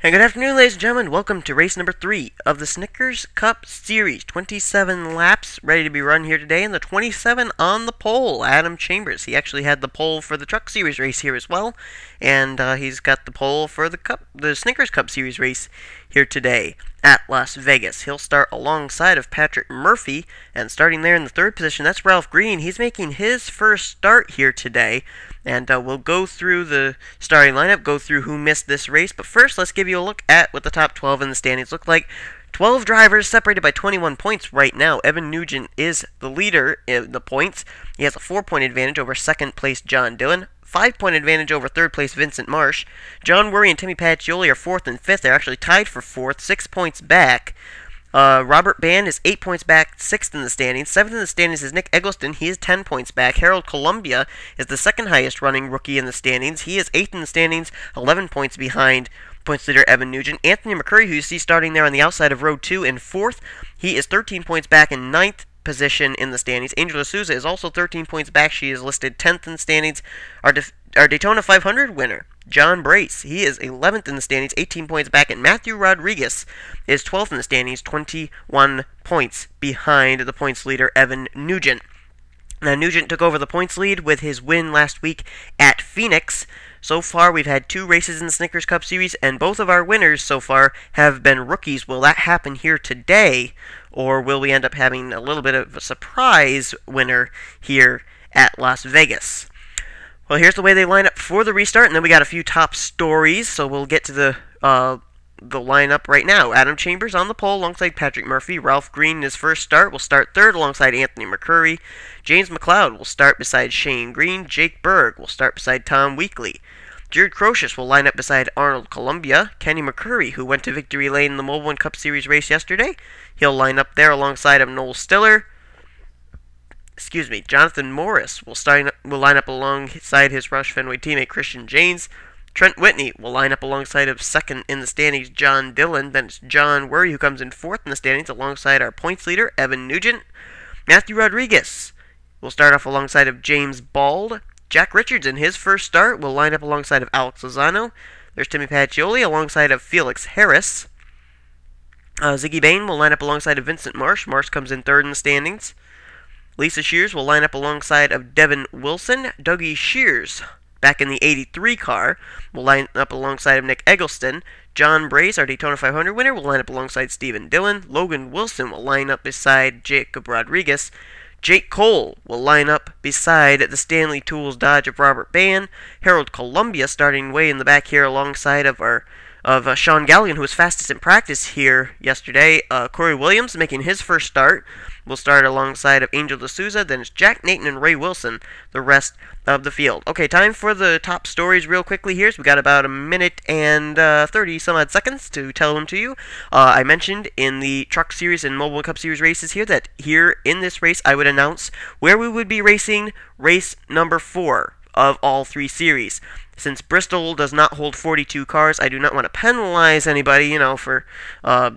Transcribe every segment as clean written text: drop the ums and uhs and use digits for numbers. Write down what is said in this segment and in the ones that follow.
And good afternoon, ladies and gentlemen. Welcome to race number 3 of the Snickers Cup Series. 27 laps ready to be run here today, and the 27 on the pole, Adam Chambers. He actually had the pole for the Truck Series race here as well, and he's got the pole for the Snickers Cup Series race here today at Las Vegas. He'll start alongside of Patrick Murphy, and starting there in the third position, that's Ralph Green. He's making his first start here today. And we'll go through the starting lineup, go through who missed this race. But first, let's give you a look at what the top 12 in the standings look like. 12 drivers separated by 21 points right now. Evan Nugent is the leader in the points. He has a 4-point advantage over second-place John Dillon. 5-point advantage over third-place Vincent Marsh. John Worry and Timmy Pacioli are 4th and 5th. They're actually tied for 4th, 6 points back. Robert Band is 8 points back, 6th in the standings. 7th in the standings is Nick Eggleston. He is 10 points back. Harold Columbia is the second highest running rookie in the standings. He is 8th in the standings, 11 points behind points leader Evan Nugent. Anthony McCurry, who you see starting there on the outside of row 2 in 4th, he is 13 points back in 9th position in the standings. Angela Souza is also 13 points back. She is listed 10th in the standings. Our Daytona 500 winner, John Brace, he is 11th in the standings, 18 points back, and Matthew Rodriguez is 12th in the standings, 21 points behind the points leader, Evan Nugent. Now, Nugent took over the points lead with his win last week at Phoenix. So far, we've had 2 races in the Snickers Cup Series, and both of our winners so far have been rookies. Will that happen here today, or will we end up having a little bit of a surprise winner here at Las Vegas? Well, here's the way they line up for the restart, and then we got a few top stories, so we'll get to the lineup right now. Adam Chambers on the pole alongside Patrick Murphy. Ralph Green in his first start will start third alongside Anthony McCurry. James McLeod will start beside Shane Green. Jake Berg will start beside Tom Weekly. Jared Crocius will line up beside Arnold Columbia. Kenny McCurry, who went to victory lane in the Mobile One Cup Series race yesterday, he'll line up there alongside of Noel Stiller. Jonathan Morris will line up alongside his Roush Fenway teammate Christian James. Trent Whitney will line up alongside of second in the standings John Dillon. Then it's John Worry who comes in 4th in the standings alongside our points leader Evan Nugent. Matthew Rodriguez will start off alongside of James Bald. Jack Richards in his first start will line up alongside of Alex Lozano. There's Timmy Pacioli alongside of Felix Harris. Ziggy Bain will line up alongside of Vincent Marsh. Marsh comes in 3rd in the standings. Lisa Shears will line up alongside of Devin Wilson. Dougie Shears, back in the 83 car, will line up alongside of Nick Eggleston. John Brace, our Daytona 500 winner, will line up alongside Stephen Dillon. Logan Wilson will line up beside Jacob Rodriguez. Jake Cole will line up beside the Stanley Tools Dodge of Robert Band. Harold Columbia starting way in the back here alongside of Sean Galligan, who was fastest in practice here yesterday. Corey Williams making his first start. We'll start alongside of Angel D'Souza. Then it's Jack Nathan and Ray Wilson, the rest of the field. Okay, time for the top stories real quickly here. So we got about a minute and 30 some odd seconds to tell them to you. I mentioned in the Truck Series and Mobile Cup Series races here that here in this race I would announce where we would be racing race number 4 of all 3 series. Since Bristol does not hold 42 cars, I do not want to penalize anybody, for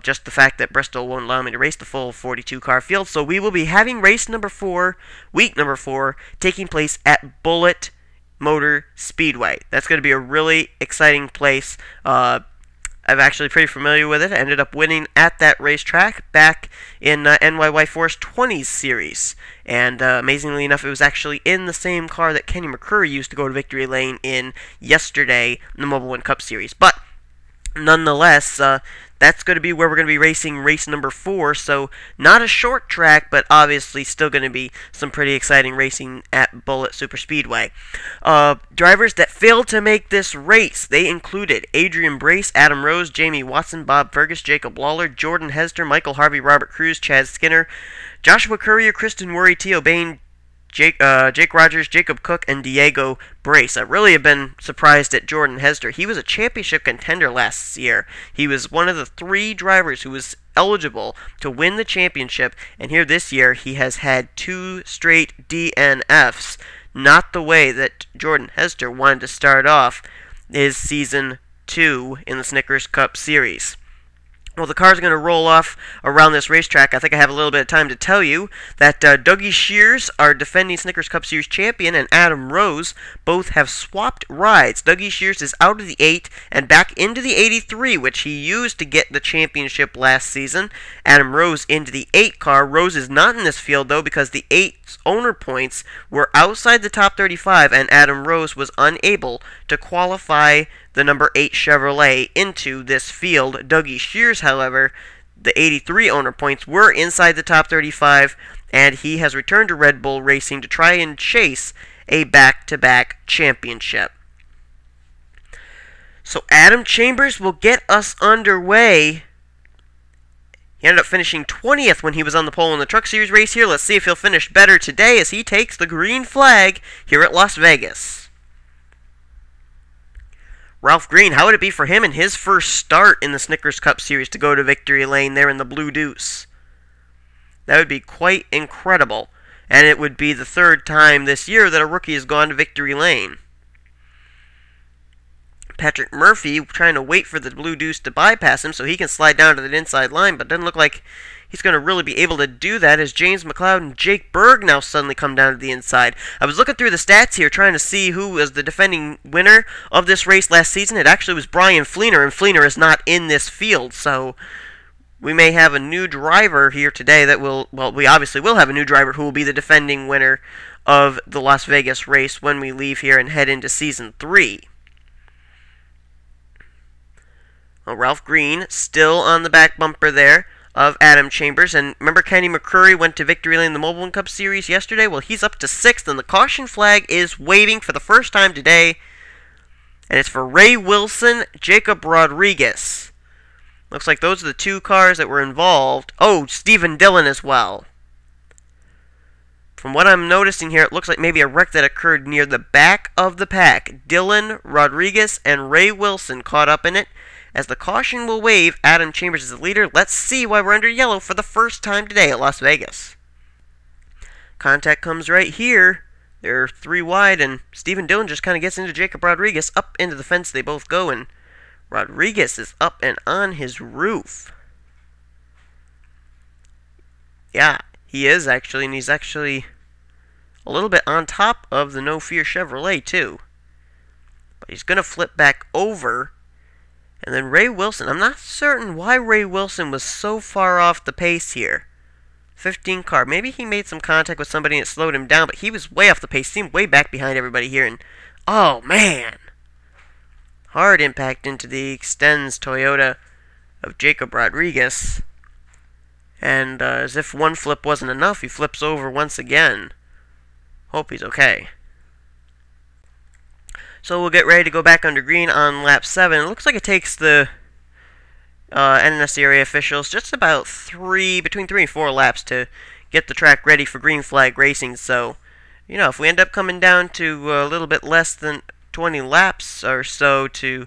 just the fact that Bristol won't allow me to race the full 42-car field. So we will be having race number 4, week number 4, taking place at Bullitt Motor Speedway. That's going to be a really exciting place. I'm actually pretty familiar with it. I ended up winning at that racetrack back in NYY Force 20's series. And amazingly enough, it was actually in the same car that Kenny McCurry used to go to victory lane in yesterday in the Mobile One Cup Series. But nonetheless, that's going to be where we're going to be racing race number 4. So not a short track, but obviously still going to be some pretty exciting racing at Bullitt Superspeedway. Drivers that failed to make this race, they included Adrian Brace, Adam Rose, Jamie Watson, Bob Fergus, Jacob Lawler, Jordan Hester, Michael Harvey, Robert Cruz, Chad Skinner, Joshua Courier, Kristen Worry, Tio Bain, Jake Rogers, Jacob Cook, and Diego Brace. I really have been surprised at Jordan Hester. He was a championship contender last year. He was one of the 3 drivers who was eligible to win the championship, and here this year he has had 2 straight DNFs. Not the way that Jordan Hester wanted to start off his season 2 in the Snickers Cup Series. Well, the cars are going to roll off around this racetrack. I think I have a little bit of time to tell you that Dougie Shears, our defending Snickers Cup Series champion, and Adam Rose both have swapped rides. Dougie Shears is out of the 8 and back into the 83, which he used to get the championship last season. Adam Rose into the 8 car. Rose is not in this field, though, because the 8's owner points were outside the top 35, and Adam Rose was unable to qualify the number 8 Chevrolet into this field. Dougie Shears, however, the 83 owner points were inside the top 35, and he has returned to Red Bull Racing to try and chase a back-to-back championship. So Adam Chambers will get us underway. He ended up finishing 20th when he was on the pole in the Truck Series race here. Let's see if he'll finish better today as he takes the green flag here at Las Vegas. Ralph Green, how would it be for him in his first start in the Snickers Cup Series to go to victory lane there in the Blue Deuce? That would be quite incredible. And it would be the 3rd time this year that a rookie has gone to victory lane. Patrick Murphy trying to wait for the Blue Deuce to bypass him so he can slide down to the inside line, but doesn't look like he's going to really be able to do that as James McLeod and Jake Berg now suddenly come down to the inside. I was looking through the stats here trying to see who was the defending winner of this race last season. It actually was Brian Fleener, and Fleener is not in this field, so we may have a new driver here today that will, well, we obviously will have a new driver who will be the defending winner of the Las Vegas race when we leave here and head into Season 3. Well, Ralph Green still on the back bumper there of Adam Chambers. And remember Kenny McCurry went to victory lane in the Mobile One Cup Series yesterday? Well, he's up to 6th, and the caution flag is waving for the first time today. And it's for Ray Wilson, Jacob Rodriguez. Looks like those are the 2 cars that were involved. Oh, Stephen Dillon as well. From what I'm noticing here, it looks like maybe a wreck that occurred near the back of the pack. Dillon, Rodriguez, and Ray Wilson caught up in it. As the caution will wave, Adam Chambers is the leader. Let's see why we're under yellow for the first time today at Las Vegas. Contact comes right here. They're 3 wide, and Stephen Dillon just kind of gets into Jacob Rodriguez. Up into the fence they both go, and Rodriguez is up and on his roof. Yeah, he is actually, and he's actually a little bit on top of the No Fear Chevrolet, too. But he's going to flip back over. And then Ray Wilson, I'm not certain why Ray Wilson was so far off the pace here. 15 car. Maybe he made some contact with somebody and it slowed him down, but he was way off the pace. Seemed way back behind everybody here. And oh, man. Hard impact into the Extends Toyota of Jacob Rodriguez. And as if one flip wasn't enough, he flips over once again. Hope he's okay. So we'll get ready to go back under green on lap 7. It looks like it takes the NNSCRA officials just about between 3 and 4 laps to get the track ready for green flag racing. So, you know, if we end up coming down to a little bit less than 20 laps or so to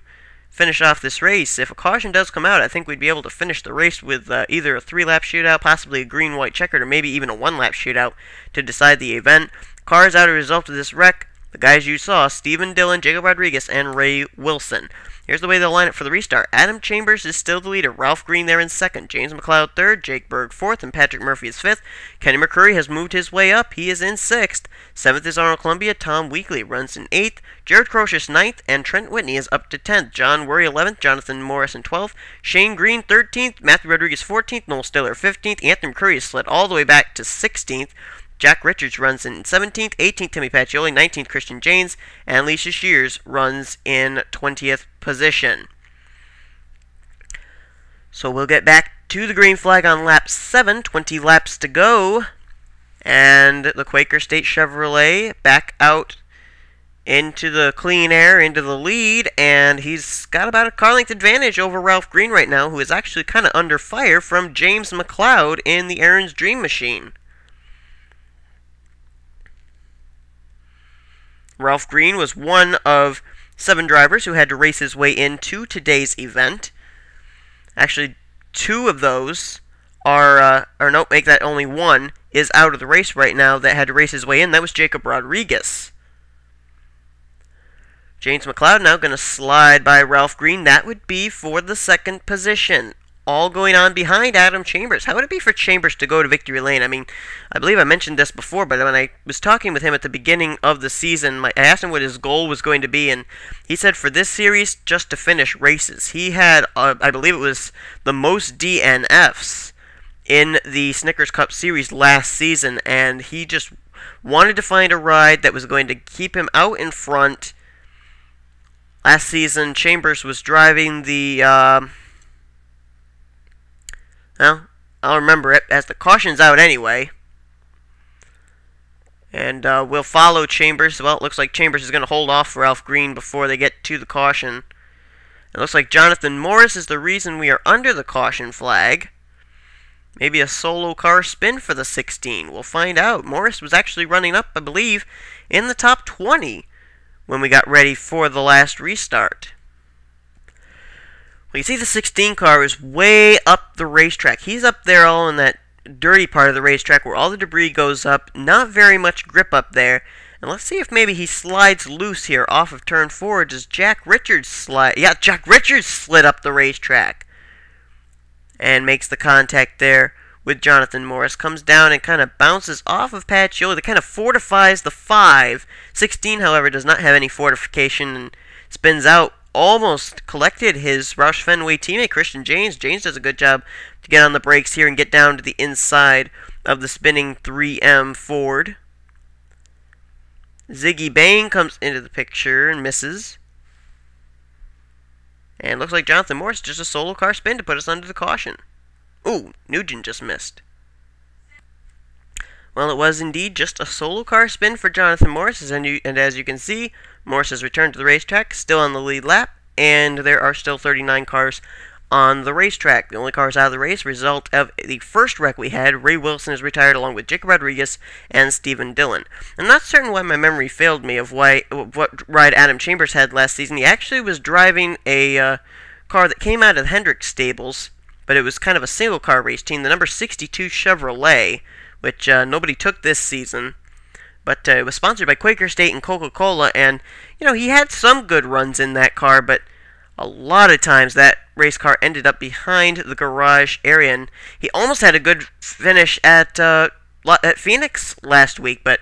finish off this race, if a caution does come out, I think we'd be able to finish the race with either a 3-lap shootout, possibly a green-white checkered, or maybe even a 1-lap shootout to decide the event. Cars out as a result of this wreck. The guys you saw, Stephen Dillon, Jacob Rodriguez, and Ray Wilson. Here's the way they'll line up for the restart. Adam Chambers is still the leader. Ralph Green there in 2nd. James McLeod 3rd. Jake Berg 4th. And Patrick Murphy is 5th. Kenny McCurry has moved his way up. He is in 6th. 7th is Arnold Columbia. Tom Weekly runs in 8th. Jared Crocious 9th. And Trent Whitney is up to 10th. John Worry 11th. Jonathan Morrison 12th. Shane Green 13th. Matthew Rodriguez 14th. Noel Stiller 15th. Anthony McCurry is slid all the way back to 16th. Jack Richards runs in 17th, 18th Timmy Pacioli, 19th Christian Janes, and Alicia Shears runs in 20th position. So we'll get back to the green flag on lap 7, 20 laps to go, and the Quaker State Chevrolet back out into the clean air, into the lead, and he's got about a car length advantage over Ralph Green right now, who is actually kind of under fire from James McLeod in the Aaron's Dream Machine. Ralph Green was one of 7 drivers who had to race his way into today's event. Actually, 2 of those make that only 1 is out of the race right now that had to race his way in. That was Jacob Rodriguez. James McLeod now going to slide by Ralph Green. That would be for the 2nd position. all going on behind Adam Chambers. How would it be for Chambers to go to victory lane? I mean, I believe I mentioned this before, but when I was talking with him at the beginning of the season, I asked him what his goal was going to be, and he said for this series, just to finish races. He had, I believe it was the most DNFs in the Snickers Cup Series last season, and he just wanted to find a ride that was going to keep him out in front. Last season, Chambers was driving the, well, I'll remember it, as the caution's out anyway. And we'll follow Chambers. Well, it looks like Chambers is going to hold off Ralph Green before they get to the caution. It looks like Jonathan Morris is the reason we are under the caution flag. Maybe a solo car spin for the 16. We'll find out. Morris was actually running up, I believe, in the top 20 when we got ready for the last restart. Well, you see the 16 car is way up the racetrack. He's up there all in that dirty part of the racetrack where all the debris goes up. Not very much grip up there. And let's see if maybe he slides loose here off of turn 4. Does Jack Richards slide? Yeah, Jack Richards slid up the racetrack and makes the contact there with Jonathan Morris. Comes down and kind of bounces off of Pacioli. That kind of fortifies the 5. 16, however, does not have any fortification and spins out. Almost collected his Roush Fenway teammate, Christian James. James does a good job to get on the brakes here and get down to the inside of the spinning 3M Ford. Ziggy Bain comes into the picture and misses. And looks like Jonathan Morris just a solo car spin to put us under the caution. Ooh, Nugent just missed. Well, it was indeed just a solo car spin for Jonathan Morris, and as you can see, Morris has returned to the racetrack, still on the lead lap, and there are still 39 cars on the racetrack. The only cars out of the race result of the first wreck we had. Ray Wilson is retired along with Jacob Rodriguez and Stephen Dillon. I'm not certain why my memory failed me of what ride Adam Chambers had last season. He actually was driving a car that came out of the Hendricks stables, but it was kind of a single car race team, the number 62 Chevrolet, which nobody took this season. But it was sponsored by Quaker State and Coca-Cola, and, you know, he had some good runs in that car, but a lot of times that race car ended up behind the garage area, and he almost had a good finish at Phoenix last week, but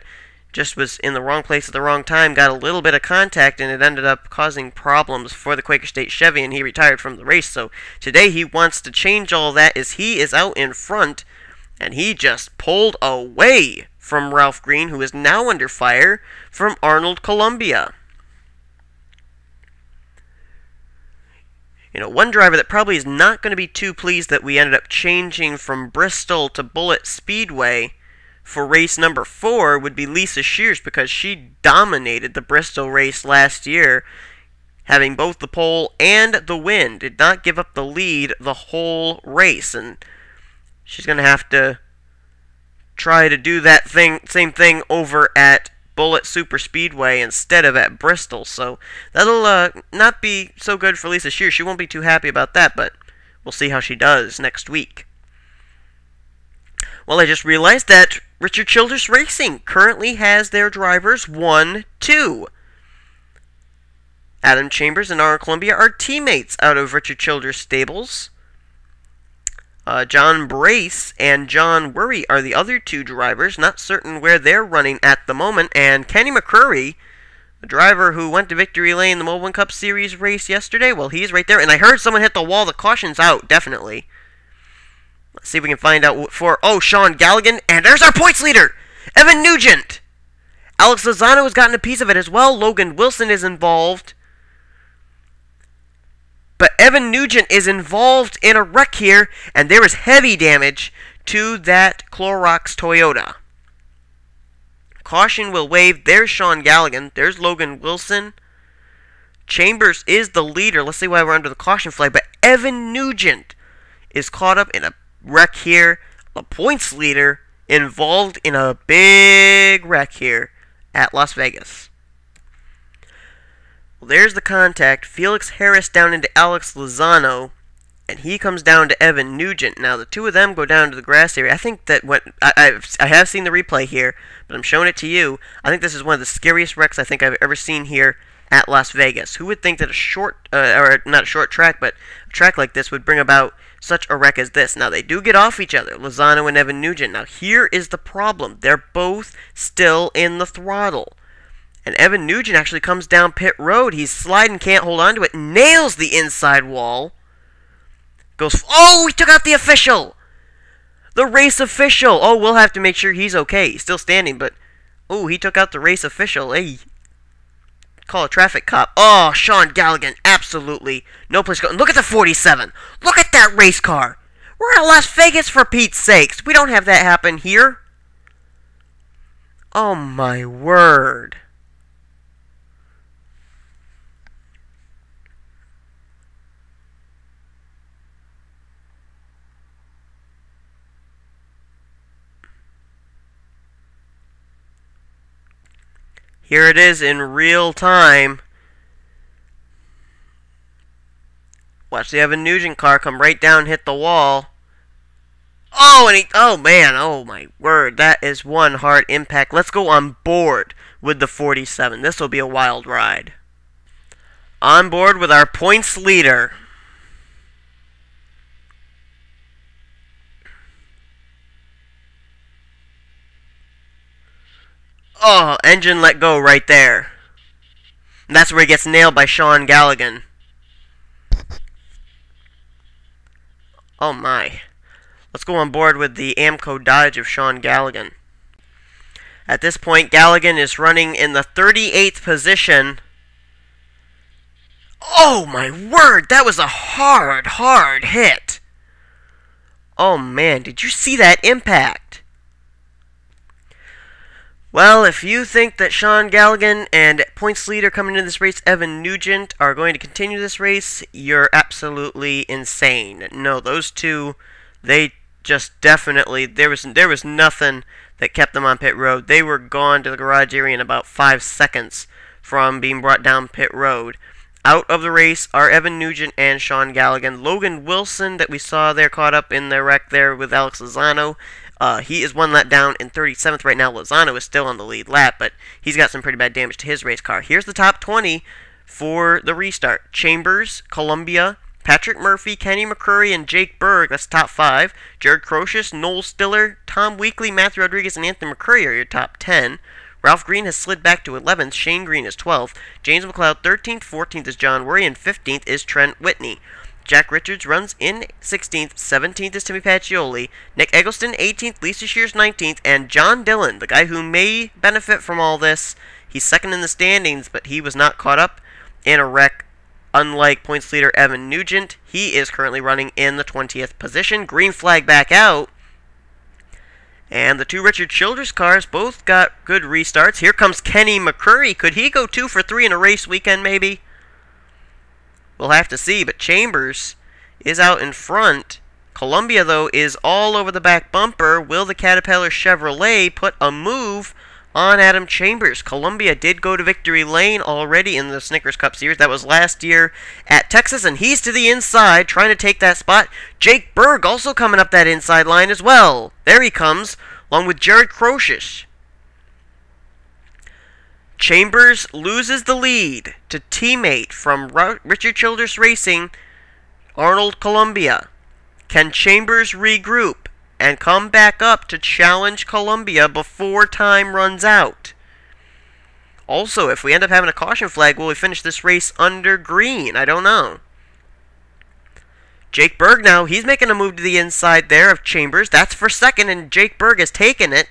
just was in the wrong place at the wrong time, got a little bit of contact, and it ended up causing problems for the Quaker State Chevy, and he retired from the race. So today he wants to change all that as he is out in front, and he just pulled away from Ralph Green, who is now under fire from Arnold Columbia. You know, one driver that probably is not going to be too pleased that we ended up changing from Bristol to Bullitt Speedway for race number 4 would be Lisa Shears, because she dominated the Bristol race last year, having both the pole and the win. Did not give up the lead the whole race, and she's going to have to try to do that same thing over at Bullitt Super Speedway instead of at Bristol. So that'll not be so good for Lisa Shears. She won't be too happy about that, but we'll see how she does next week. Well, I just realized that Richard Childress Racing currently has their drivers 1-2. Adam Chambers and Arnold Columbia are teammates out of Richard Childress stables. John Brace and John Worry are the other 2 drivers, not certain where they're running at the moment. And Kenny McCrory, the driver who went to victory lane in the Mobile Cup Series race yesterday, well, he's right there. And I heard someone hit the wall. The caution's out, definitely. Let's see if we can find out for... Oh, Sean Galligan. And there's our points leader, Evan Nugent. Alex Lozano has gotten a piece of it as well. Logan Wilson is involved. But Evan Nugent is involved in a wreck here, and there is heavy damage to that Clorox Toyota. Caution will wave. There's Sean Galligan. There's Logan Wilson. Chambers is the leader. Let's see why we're under the caution flag. But Evan Nugent is caught up in a wreck here. The points leader involved in a big wreck here at Las Vegas. Well, there's the contact. Felix Harris down into Alex Lozano, and he comes down to Evan Nugent. Now, the 2 of them go down to the grass area. I think that I have seen the replay here, but I'm showing it to you. I think this is one of the scariest wrecks I think I've ever seen here at Las Vegas. Who would think that a short, or not a short track, but a track like this would bring about such a wreck as this. Now, they do get off each other, Lozano and Evan Nugent. Now, here is the problem. They're both still in the throttle. And Evan Nugent actually comes down pit road. He's sliding, can't hold on to it, nails the inside wall. Goes, oh, he took out the official! The race official! Oh, we'll have to make sure he's okay. He's still standing, but, oh, he took out the race official. Hey, call a traffic cop. Oh, Sean Galligan, absolutely no place going. Look at the 47. Look at that race car. We're at Las Vegas, for Pete's sakes. We don't have that happen here. Oh, my word. Here it is in real time. Watch the Evan Nugent car come right down, hit the wall. Oh, and oh man, oh my word, that is one hard impact. Let's go on board with the 47. This will be a wild ride. On board with our points leader. Oh, engine let go right there. And that's where he gets nailed by Sean Galligan. Oh my. Let's go on board with the Amco Dodge of Sean Galligan. At this point, Galligan is running in the 38th position. Oh my word, that was a hard hit. Oh man, did you see that impact? Well, if you think that Sean Galligan and points leader coming into this race, Evan Nugent, are going to continue this race, you're absolutely insane. No, those two, they just definitely, there was nothing that kept them on pit road. They were gone to the garage area in about 5 seconds from being brought down pit road. Out of the race are Evan Nugent and Sean Galligan. Logan Wilson, that we saw there, caught up in the wreck there with Alex Lozano. He is 1 lap down in 37th right now. Lozano is still on the lead lap, but he's got some pretty bad damage to his race car. Here's the top 20 for the restart. Chambers, Columbia, Patrick Murphy, Kenny McCurry, and Jake Berg. That's top 5. Jared Crocious, Noel Stiller, Tom Weekly, Matthew Rodriguez, and Anthony McCurry are your top 10. Ralph Green has slid back to 11th. Shane Green is 12th. James McLeod 13th. 14th is John Worry, and 15th is Trent Whitney. Jack Richards runs in 16th, 17th is Timmy Pacioli, Nick Eggleston 18th, Lisa Shears 19th, and John Dillon, the guy who may benefit from all this. He's second in the standings, but he was not caught up in a wreck. Unlike points leader Evan Nugent, he is currently running in the 20th position. Green flag back out. And the two Richard Childress cars both got good restarts. Here comes Kenny McCurry. Could he go 2 for 3 in a race weekend, maybe? We'll have to see, but Chambers is out in front. Columbia, though, is all over the back bumper. Will the Caterpillar Chevrolet put a move on Adam Chambers? Columbia did go to victory lane already in the Snickers Cup Series. That was last year at Texas, and he's to the inside trying to take that spot. Jake Berg also coming up that inside line as well. There he comes, along with Jared Crocious. Chambers loses the lead to teammate from Richard Childress Racing, Arnold Columbia. Can Chambers regroup and come back up to challenge Columbia before time runs out? Also, if we end up having a caution flag, will we finish this race under green? I don't know. Jake Berg now, he's making a move to the inside there of Chambers. That's for second, and Jake Berg has taken it.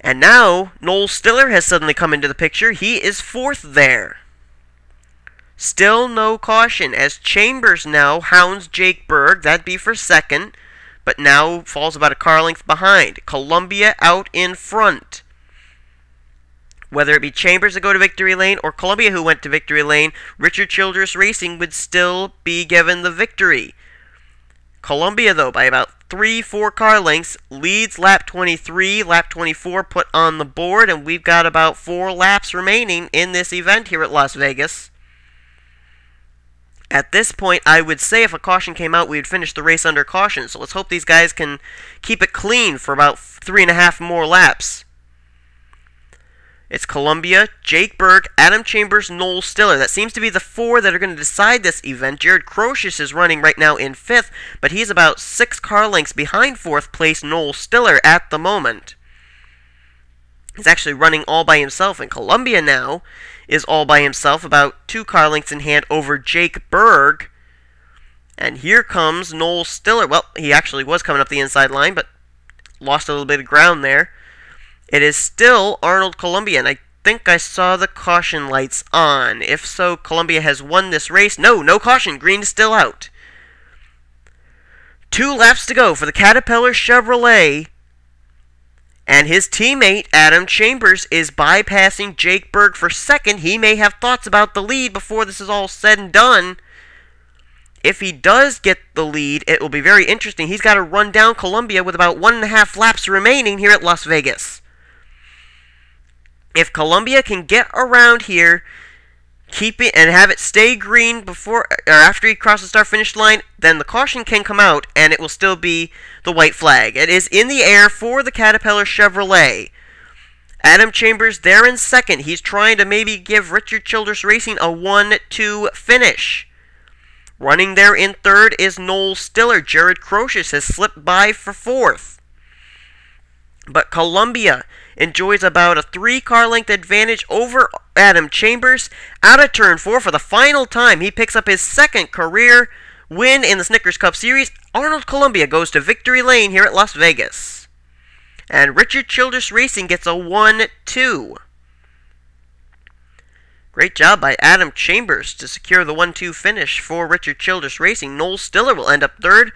And now, Noel Stiller has suddenly come into the picture. He is 4th there. Still no caution, as Chambers now hounds Jake Berg. That'd be for second, but now falls about a car length behind. Columbia out in front. Whether it be Chambers that go to victory lane or Columbia who went to victory lane, Richard Childress Racing would still be given the victory. Columbia, though, by about 3-4 car lengths, leads lap 23, lap 24 put on the board, and we've got about 4 laps remaining in this event here at Las Vegas. At this point, I would say if a caution came out, we would finish the race under caution, so let's hope these guys can keep it clean for about 3.5 more laps. It's Columbia, Jake Berg, Adam Chambers, Noel Stiller. That seems to be the four that are going to decide this event. Jared Crocious is running right now in 5th, but he's about 6 car lengths behind 4th place Noel Stiller at the moment. He's actually running all by himself, and Columbia now is all by himself, about 2 car lengths in hand over Jake Berg. And here comes Noel Stiller. Well, he actually was coming up the inside line, but lost a little bit of ground there. It is still Arnold Columbia, and I think I saw the caution lights on. If so, Columbia has won this race. No caution. Green is still out. 2 laps to go for the Caterpillar Chevrolet. And his teammate, Adam Chambers, is bypassing Jake Berg for 2nd. He may have thoughts about the lead before this is all said and done. If he does get the lead, it will be very interesting. He's got to run down Columbia with about 1.5 laps remaining here at Las Vegas. If Columbia can get around here, keep it and have it stay green before or after he crosses the start-finish line, then the caution can come out and it will still be the white flag. It is in the air for the Caterpillar Chevrolet. Adam Chambers there in 2nd. He's trying to maybe give Richard Childress Racing a 1-2 finish. Running there in 3rd is Noel Stiller. Jared Crocious has slipped by for 4th. But Columbia enjoys about a 3 car length advantage over Adam Chambers. Out of turn 4 for the final time, he picks up his 2nd career win in the Snickers Cup Series. Arnold Columbia goes to victory lane here at Las Vegas. And Richard Childress Racing gets a 1-2. Great job by Adam Chambers to secure the 1-2 finish for Richard Childress Racing. Noel Stiller will end up 3rd.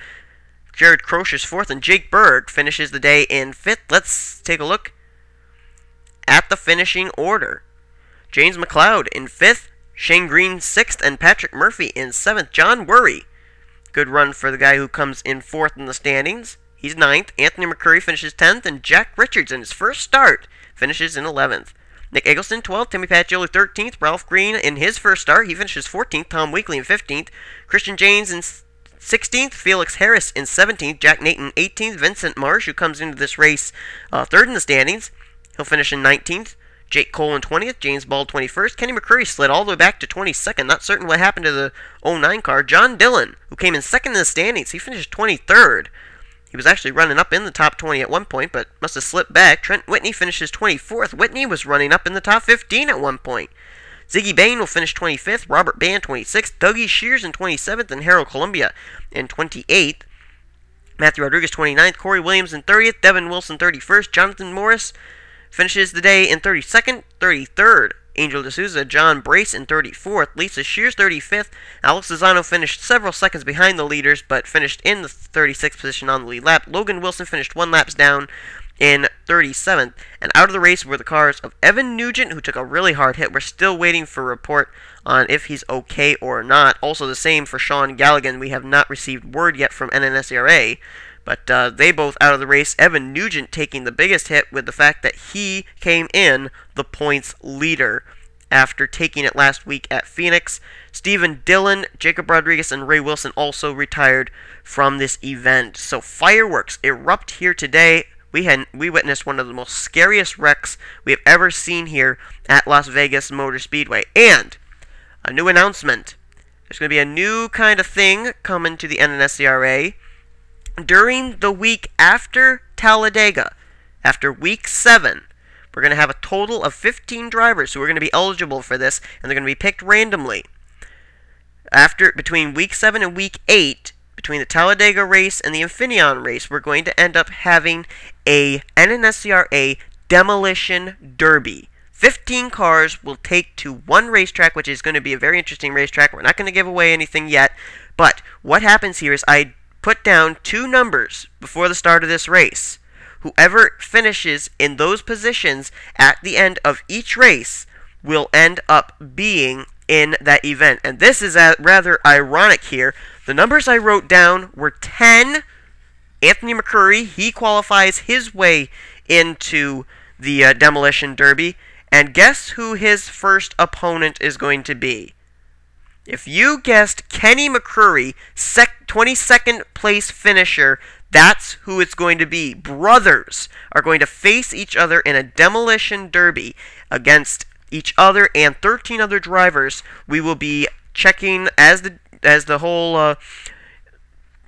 Jared Crocious 4th, and Jake Berg finishes the day in 5th. Let's take a look at the finishing order. James McLeod in 5th, Shane Green 6th, and Patrick Murphy in 7th. John Worry, good run for the guy who comes in 4th in the standings. He's 9th. Anthony McCurry finishes 10th, and Jack Richards in his first start finishes in 11th. Nick Eggleston 12th, Timmy Pacioli 13th, Ralph Green in his first start, he finishes 14th, Tom Weekly in 15th, Christian James in 16th, Felix Harris in 17th, Jack Nathan 18th, Vincent Marsh, who comes into this race 3rd in the standings, he'll finish in 19th, Jake Cole in 20th, James Bald 21st, Kenny McCurry slid all the way back to 22nd, not certain what happened to the 09 car, John Dillon, who came in 2nd in the standings, he finished 23rd, he was actually running up in the top 20 at one point, but must have slipped back. Trent Whitney finishes 24th. Whitney was running up in the top 15 at one point. Ziggy Bain will finish 25th. Robert Band 26th. Dougie Shears in 27th. And Harold Columbia in 28th. Matthew Rodriguez 29th. Corey Williams in 30th. Devin Wilson 31st. Jonathan Morris finishes the day in 32nd. 33rd. Angel D'Souza, John Brace in 34th, Lisa Shears 35th, Alex Lozano finished several seconds behind the leaders, but finished in the 36th position on the lead lap. Logan Wilson finished 1 lap down in 37th, and out of the race were the cars of Evan Nugent, who took a really hard hit. We're still waiting for a report on if he's okay or not. Also the same for Sean Galligan. We have not received word yet from NNSCRA, but they both out of the race. Evan Nugent taking the biggest hit with the fact that he came in the points leader after taking it last week at Phoenix. Stephen Dillon, Jacob Rodriguez, and Ray Wilson also retired from this event. So fireworks erupt here today. We witnessed one of the most scariest wrecks we have ever seen here at Las Vegas Motor Speedway. And a new announcement. There's going to be a new kind of thing coming to the NNSCRA. During the week after Talladega, after week 7, we're going to have a total of 15 drivers who are going to be eligible for this, and they're going to be picked randomly. Between week 7 and week 8, between the Talladega race and the Infineon race, we're going to end up having a NNSCRA Demolition Derby. 15 cars will take to one racetrack, which is going to be a very interesting racetrack. We're not going to give away anything yet, but what happens here is I put down 2 numbers before the start of this race. Whoever finishes in those positions at the end of each race will end up being in that event. And this is rather ironic here. The numbers I wrote down were 10. Anthony McCurry, he qualifies his way into the Demolition Derby. And guess who his first opponent is going to be? If you guessed Kenny McCurry, 22nd place finisher, That's who it's going to be. Brothers are going to face each other in a demolition derby against each other and 13 other drivers. We will be checking as the whole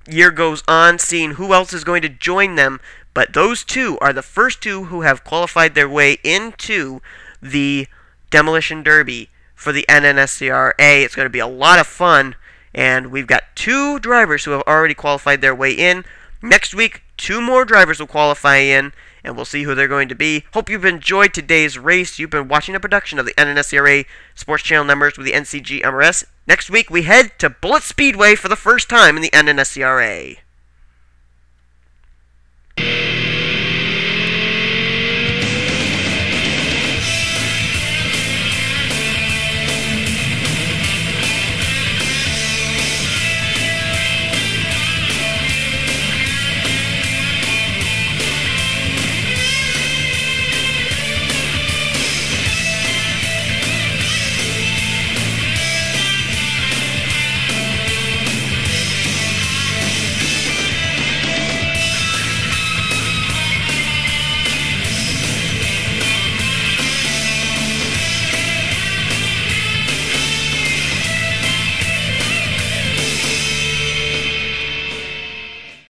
year goes on, seeing who else is going to join them. But those two are the first two who have qualified their way into the demolition derby for the NNSCRA. It's going to be a lot of fun, and we've got 2 drivers who have already qualified their way in. Next week, 2 more drivers will qualify in, and we'll see who they're going to be. Hope you've enjoyed today's race. You've been watching a production of the NNSCRA Sports Channel members with the NCG MRS. Next week, we head to Bullitt Speedway for the first time in the NNSCRA.